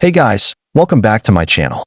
Hey guys, welcome back to my channel.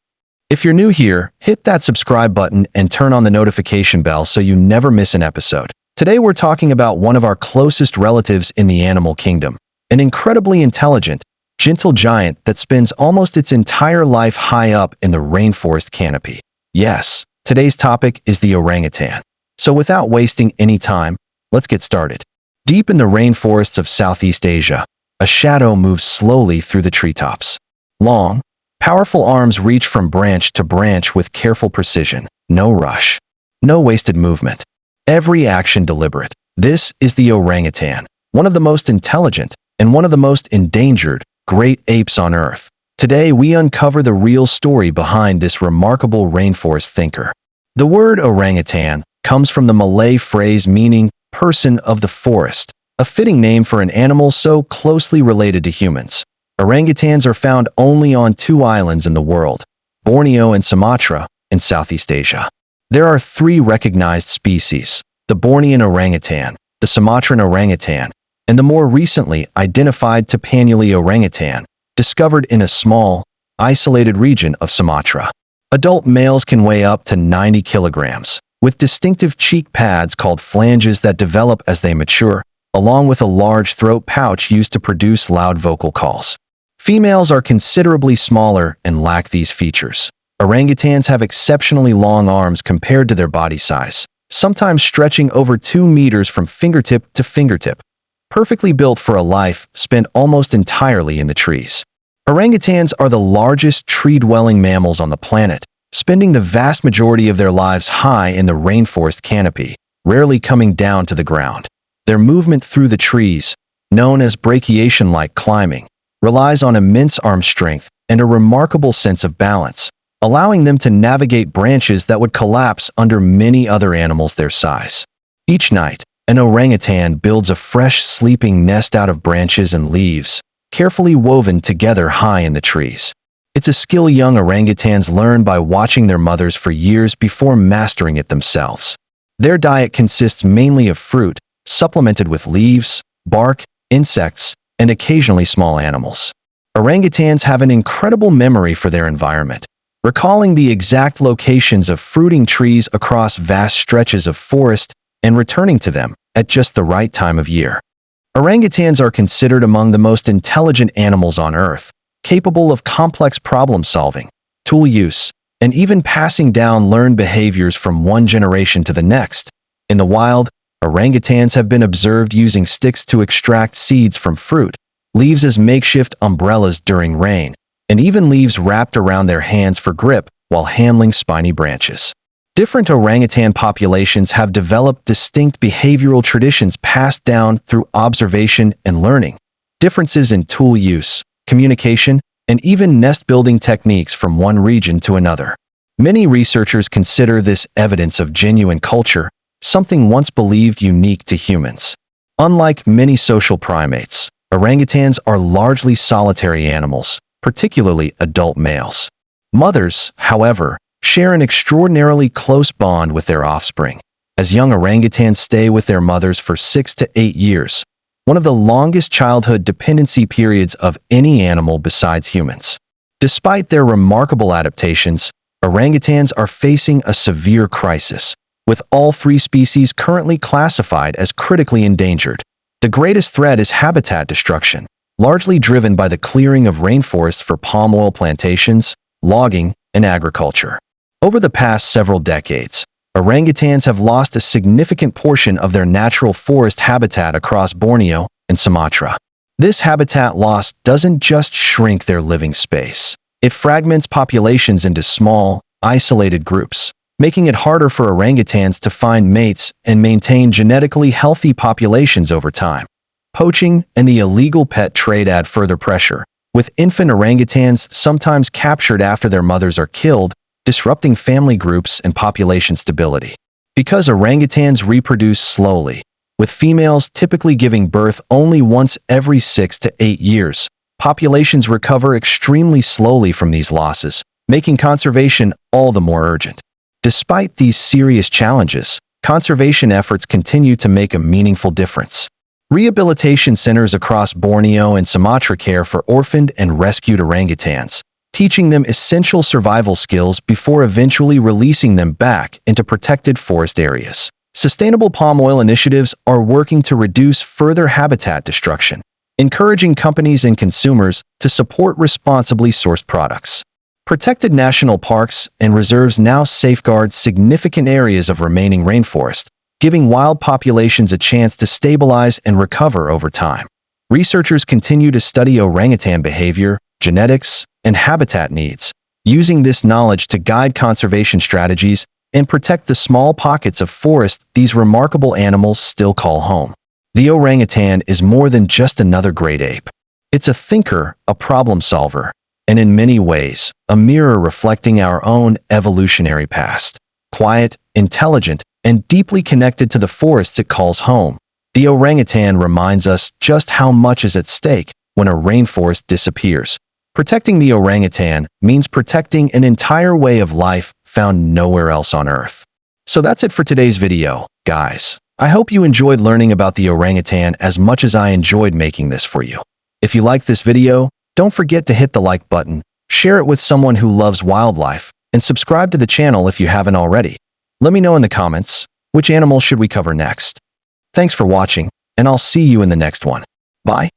If you're new here, hit that subscribe button and turn on the notification bell so you never miss an episode. Today we're talking about one of our closest relatives in the animal kingdom, an incredibly intelligent, gentle giant that spends almost its entire life high up in the rainforest canopy. Yes, today's topic is the orangutan. So without wasting any time, let's get started. Deep in the rainforests of Southeast Asia, a shadow moves slowly through the treetops. Long, powerful arms reach from branch to branch with careful precision. No rush. No wasted movement. Every action deliberate. This is the orangutan, one of the most intelligent and one of the most endangered great apes on Earth. Today, we uncover the real story behind this remarkable rainforest thinker. The word orangutan comes from the Malay phrase meaning person of the forest, a fitting name for an animal so closely related to humans. Orangutans are found only on two islands in the world, Borneo and Sumatra, in Southeast Asia. There are three recognized species: the Bornean orangutan, the Sumatran orangutan, and the more recently identified Tapanuli orangutan, discovered in a small, isolated region of Sumatra. Adult males can weigh up to 90 kilograms, with distinctive cheek pads called flanges that develop as they mature, along with a large throat pouch used to produce loud vocal calls. Females are considerably smaller and lack these features. Orangutans have exceptionally long arms compared to their body size, sometimes stretching over 2 meters from fingertip to fingertip, perfectly built for a life spent almost entirely in the trees. Orangutans are the largest tree-dwelling mammals on the planet, spending the vast majority of their lives high in the rainforest canopy, rarely coming down to the ground. Their movement through the trees, known as brachiation-like climbing, relies on immense arm strength and a remarkable sense of balance, allowing them to navigate branches that would collapse under many other animals their size. Each night, an orangutan builds a fresh sleeping nest out of branches and leaves, carefully woven together high in the trees. It's a skill young orangutans learn by watching their mothers for years before mastering it themselves. Their diet consists mainly of fruit, supplemented with leaves, bark, insects, and occasionally small animals. Orangutans have an incredible memory for their environment, recalling the exact locations of fruiting trees across vast stretches of forest and returning to them at just the right time of year. Orangutans are considered among the most intelligent animals on Earth, capable of complex problem solving, tool use, and even passing down learned behaviors from one generation to the next. In the wild, orangutans have been observed using sticks to extract seeds from fruit, leaves as makeshift umbrellas during rain, and even leaves wrapped around their hands for grip while handling spiny branches. Different orangutan populations have developed distinct behavioral traditions passed down through observation and learning. Differences in tool use, communication, and even nest-building techniques from one region to another. Many researchers consider this evidence of genuine culture, something once believed unique to humans. Unlike many social primates, orangutans are largely solitary animals, particularly adult males. Mothers, however, share an extraordinarily close bond with their offspring, as young orangutans stay with their mothers for 6 to 8 years, one of the longest childhood dependency periods of any animal besides humans. Despite their remarkable adaptations, orangutans are facing a severe crisis, with all three species currently classified as critically endangered. The greatest threat is habitat destruction, largely driven by the clearing of rainforests for palm oil plantations, logging, and agriculture. Over the past several decades, orangutans have lost a significant portion of their natural forest habitat across Borneo and Sumatra. This habitat loss doesn't just shrink their living space. It fragments populations into small, isolated groups, making it harder for orangutans to find mates and maintain genetically healthy populations over time. Poaching and the illegal pet trade add further pressure, with infant orangutans sometimes captured after their mothers are killed, disrupting family groups and population stability. Because orangutans reproduce slowly, with females typically giving birth only once every 6 to 8 years, populations recover extremely slowly from these losses, making conservation all the more urgent. Despite these serious challenges, conservation efforts continue to make a meaningful difference. Rehabilitation centers across Borneo and Sumatra care for orphaned and rescued orangutans, teaching them essential survival skills before eventually releasing them back into protected forest areas. Sustainable palm oil initiatives are working to reduce further habitat destruction, encouraging companies and consumers to support responsibly sourced products. Protected national parks and reserves now safeguard significant areas of remaining rainforest, giving wild populations a chance to stabilize and recover over time. Researchers continue to study orangutan behavior, genetics, and habitat needs, using this knowledge to guide conservation strategies and protect the small pockets of forest these remarkable animals still call home. The orangutan is more than just another great ape. It's a thinker, a problem solver, and in many ways, a mirror reflecting our own evolutionary past. Quiet, intelligent, and deeply connected to the forests it calls home, the orangutan reminds us just how much is at stake when a rainforest disappears. Protecting the orangutan means protecting an entire way of life found nowhere else on Earth. So that's it for today's video, guys. I hope you enjoyed learning about the orangutan as much as I enjoyed making this for you. If you liked this video, don't forget to hit the like button, share it with someone who loves wildlife, and subscribe to the channel if you haven't already. Let me know in the comments, which animal should we cover next? Thanks for watching, and I'll see you in the next one. Bye.